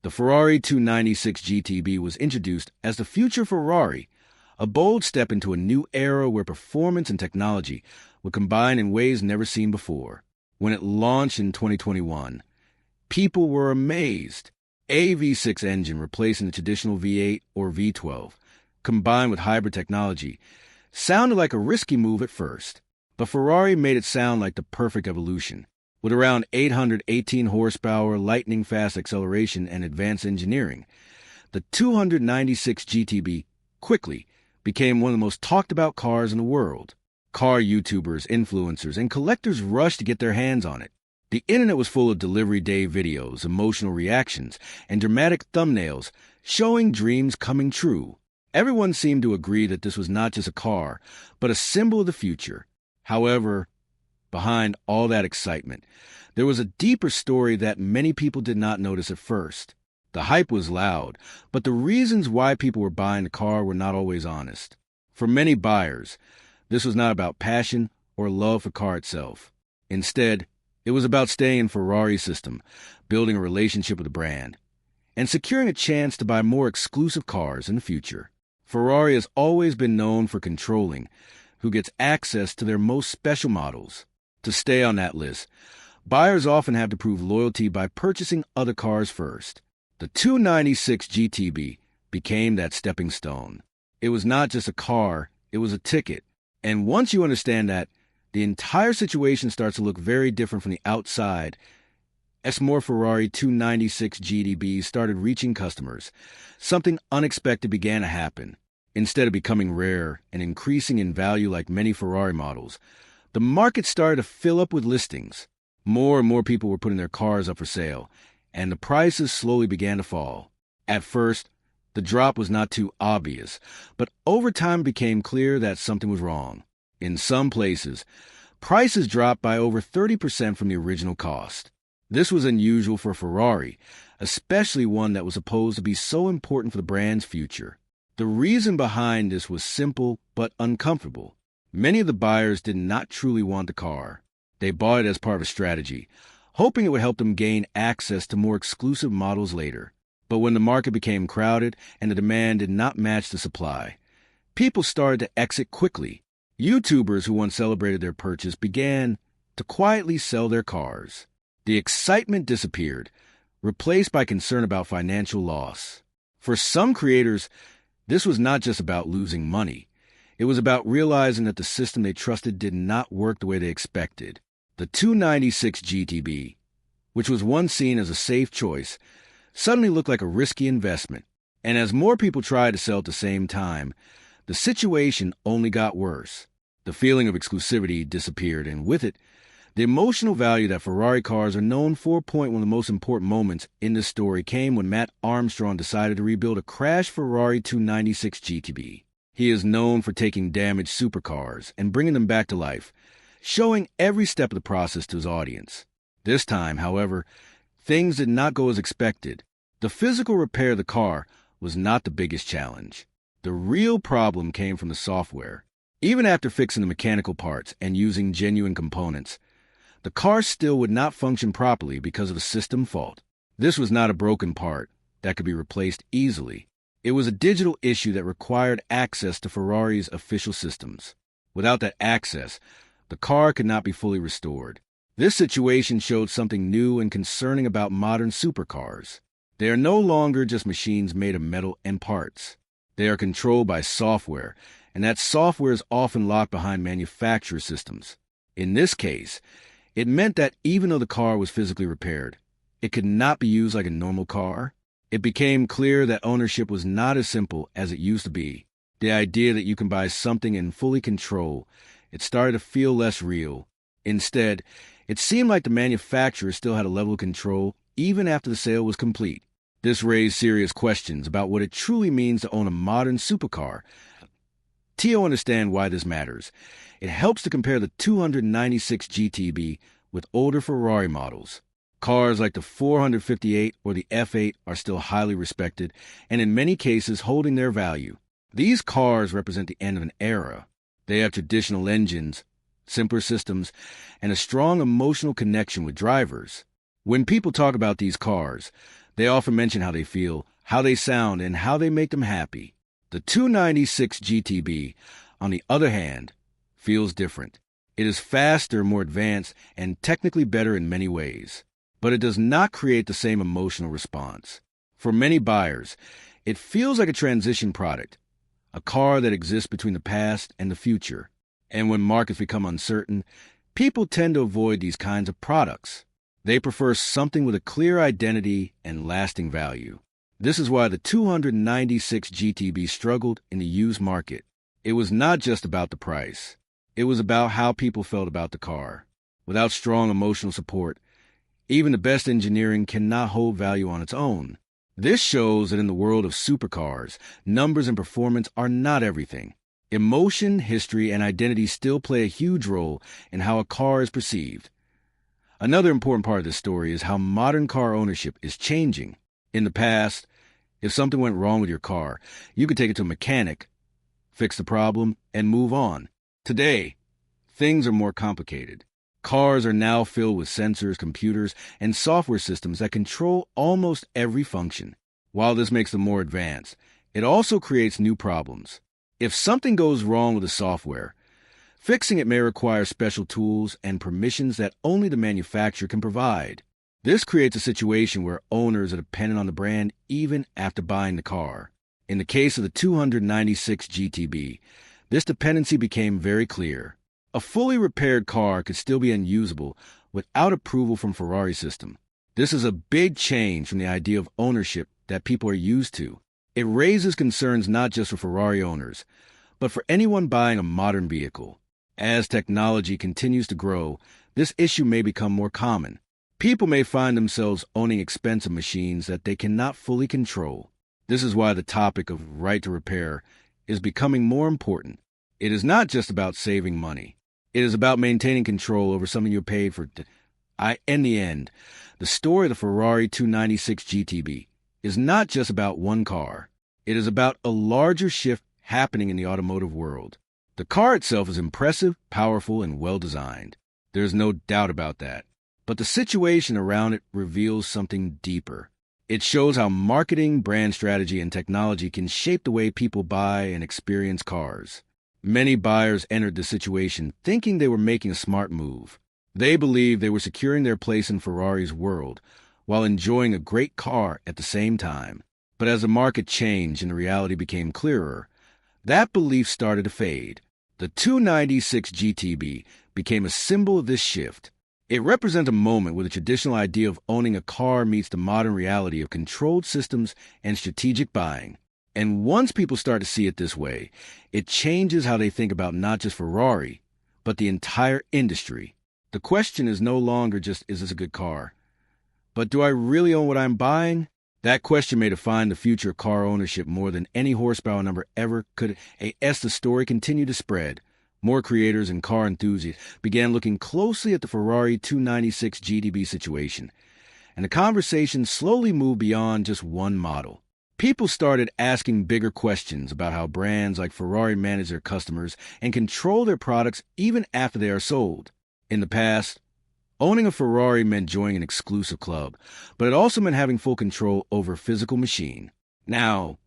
The Ferrari 296 GTB was introduced as the future Ferrari, a bold step into a new era where performance and technology would combine in ways never seen before. When it launched in 2021, people were amazed. A V6 engine replacing the traditional V8 or V12, combined with hybrid technology, sounded like a risky move at first, but Ferrari made it sound like the perfect evolution. With around 818 horsepower, lightning-fast acceleration, and advanced engineering, the 296 GTB quickly became one of the most talked-about cars in the world. Car YouTubers, influencers, and collectors rushed to get their hands on it. The internet was full of delivery day videos, emotional reactions, and dramatic thumbnails showing dreams coming true. Everyone seemed to agree that this was not just a car, but a symbol of the future. However, behind all that excitement, there was a deeper story that many people did not notice at first. The hype was loud, but the reasons why people were buying the car were not always honest. For many buyers, this was not about passion or love for the car itself. Instead, it was about staying in Ferrari's system, building a relationship with the brand, and securing a chance to buy more exclusive cars in the future. Ferrari has always been known for controlling who gets access to their most special models. To stay on that list, buyers often have to prove loyalty by purchasing other cars first. The 296 GTB became that stepping stone. It was not just a car, it was a ticket. And once you understand that, the entire situation starts to look very different from the outside. As more Ferrari 296 GTBs started reaching customers, something unexpected began to happen. Instead of becoming rare and increasing in value like many Ferrari models, the market started to fill up with listings. More and more people were putting their cars up for sale, and the prices slowly began to fall. At first, the drop was not too obvious, but over time it became clear that something was wrong. In some places, prices dropped by over 30% from the original cost. This was unusual for Ferrari, especially one that was supposed to be so important for the brand's future. The reason behind this was simple but uncomfortable. Many of the buyers did not truly want the car. They bought it as part of a strategy, hoping it would help them gain access to more exclusive models later. But when the market became crowded and the demand did not match the supply, people started to exit quickly. YouTubers who once celebrated their purchase began to quietly sell their cars. The excitement disappeared, replaced by concern about financial loss. For some creators, this was not just about losing money. It was about realizing that the system they trusted did not work the way they expected. The 296 GTB, which was once seen as a safe choice, suddenly looked like a risky investment. And as more people tried to sell at the same time, the situation only got worse. The feeling of exclusivity disappeared, and with it, the emotional value that Ferrari cars are known for. One of the most important moments in this story came when Matt Armstrong decided to rebuild a crashed Ferrari 296 GTB. He is known for taking damaged supercars and bringing them back to life, showing every step of the process to his audience. This time, however, things did not go as expected. The physical repair of the car was not the biggest challenge. The real problem came from the software. Even after fixing the mechanical parts and using genuine components, the car still would not function properly because of a system fault. This was not a broken part that could be replaced easily. It was a digital issue that required access to Ferrari's official systems. Without that access, the car could not be fully restored. This situation showed something new and concerning about modern supercars. They are no longer just machines made of metal and parts. They are controlled by software, and that software is often locked behind manufacturer systems. In this case, it meant that even though the car was physically repaired, it could not be used like a normal car. It became clear that ownership was not as simple as it used to be. The idea that you can buy something and fully control, it started to feel less real. Instead, it seemed like the manufacturer still had a level of control even after the sale was complete. This raised serious questions about what it truly means to own a modern supercar. To understand why this matters, it helps to compare the 296 GTB with older Ferrari models. Cars like the 458 or the F8 are still highly respected and in many cases holding their value. These cars represent the end of an era. They have traditional engines, simpler systems, and a strong emotional connection with drivers. When people talk about these cars, They often mention how they feel, how they sound, and how they make them happy. The 296 GTB, on the other hand, feels different. It is faster, more advanced, and technically better in many ways, but it does not create the same emotional response. For many buyers, it feels like a transition product, a car that exists between the past and the future. And when markets become uncertain, people tend to avoid these kinds of products. They prefer something with a clear identity and lasting value. This is why the 296 GTB struggled in the used market. It was not just about the price. It was about how people felt about the car. Without strong emotional support, even the best engineering cannot hold value on its own. This shows that in the world of supercars, numbers and performance are not everything. Emotion, history, and identity still play a huge role in how a car is perceived. Another important part of this story is how modern car ownership is changing. In the past, if something went wrong with your car, you could take it to a mechanic, fix the problem, and move on. Today, things are more complicated. Cars are now filled with sensors, computers, and software systems that control almost every function. While this makes them more advanced, it also creates new problems. If something goes wrong with the software, fixing it may require special tools and permissions that only the manufacturer can provide. This creates a situation where owners are dependent on the brand even after buying the car. In the case of the 296 GTB, this dependency became very clear. A fully repaired car could still be unusable without approval from Ferrari system. This is a big change from the idea of ownership that people are used to. It raises concerns not just for Ferrari owners, but for anyone buying a modern vehicle. As technology continues to grow, this issue may become more common. People may find themselves owning expensive machines that they cannot fully control. This is why the topic of right to repair is becoming more important. It is not just about saving money. It is about maintaining control over something you paid for. In the end, the story of the Ferrari 296 GTB is not just about one car. It is about a larger shift happening in the automotive world. The car itself is impressive, powerful, and well-designed. There's no doubt about that. But the situation around it reveals something deeper. It shows how marketing, brand strategy, and technology can shape the way people buy and experience cars. Many buyers entered the situation thinking they were making a smart move. They believed they were securing their place in Ferrari's world while enjoying a great car at the same time. But as the market changed and the reality became clearer, that belief started to fade. The 296 GTB became a symbol of this shift. It represents a moment where the traditional idea of owning a car meets the modern reality of controlled systems and strategic buying. And once people start to see it this way, it changes how they think about not just Ferrari, but the entire industry. The question is no longer just, is this a good car? But do I really own what I'm buying? That question may define the future of car ownership more than any horsepower number ever could. As the story continued to spread, more creators and car enthusiasts began looking closely at the Ferrari 296 GTB situation, and the conversation slowly moved beyond just one model. People started asking bigger questions about how brands like Ferrari manage their customers and control their products even after they are sold. In the past, owning a Ferrari meant joining an exclusive club, but it also meant having full control over a physical machine. Now,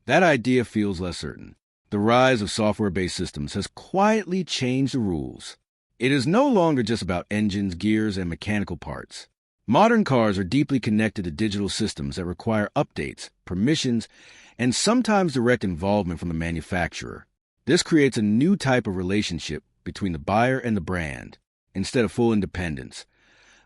that idea feels less certain. The rise of software-based systems has quietly changed the rules. It is no longer just about engines, gears, and mechanical parts. Modern cars are deeply connected to digital systems that require updates, permissions, and sometimes direct involvement from the manufacturer. This creates a new type of relationship between the buyer and the brand. Instead of full independence,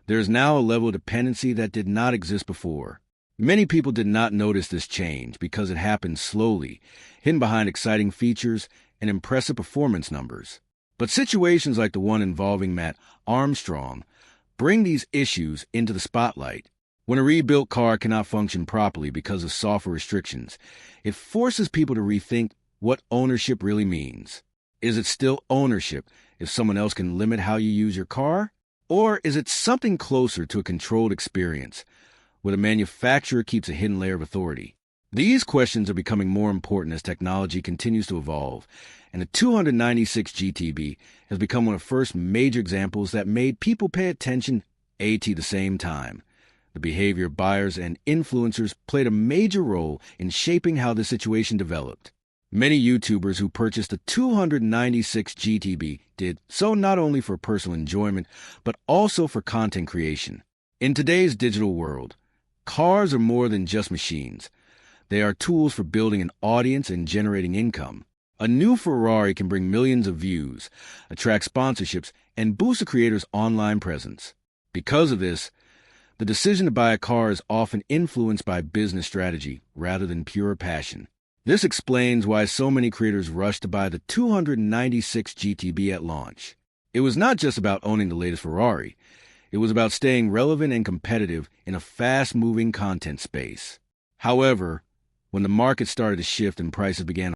there is now a level of dependency that did not exist before. Many people did not notice this change because it happened slowly, hidden behind exciting features and impressive performance numbers. But situations like the one involving Matt Armstrong bring these issues into the spotlight. When a rebuilt car cannot function properly because of software restrictions, it forces people to rethink what ownership really means. Is it still ownership if someone else can limit how you use your car? Or is it something closer to a controlled experience, where the manufacturer keeps a hidden layer of authority? These questions are becoming more important as technology continues to evolve, and the 296 GTB has become one of the first major examples that made people pay attention at the same time. The behavior of buyers and influencers played a major role in shaping how the situation developed. Many YouTubers who purchased a 296 GTB did so not only for personal enjoyment, but also for content creation. In today's digital world, cars are more than just machines. They are tools for building an audience and generating income. A new Ferrari can bring millions of views, attract sponsorships, and boost a creator's online presence. Because of this, the decision to buy a car is often influenced by business strategy rather than pure passion. This explains why so many creators rush to buy the 296 GTB at launch. It was not just about owning the latest Ferrari. It was about staying relevant and competitive in a fast-moving content space. However, when the market started to shift and prices began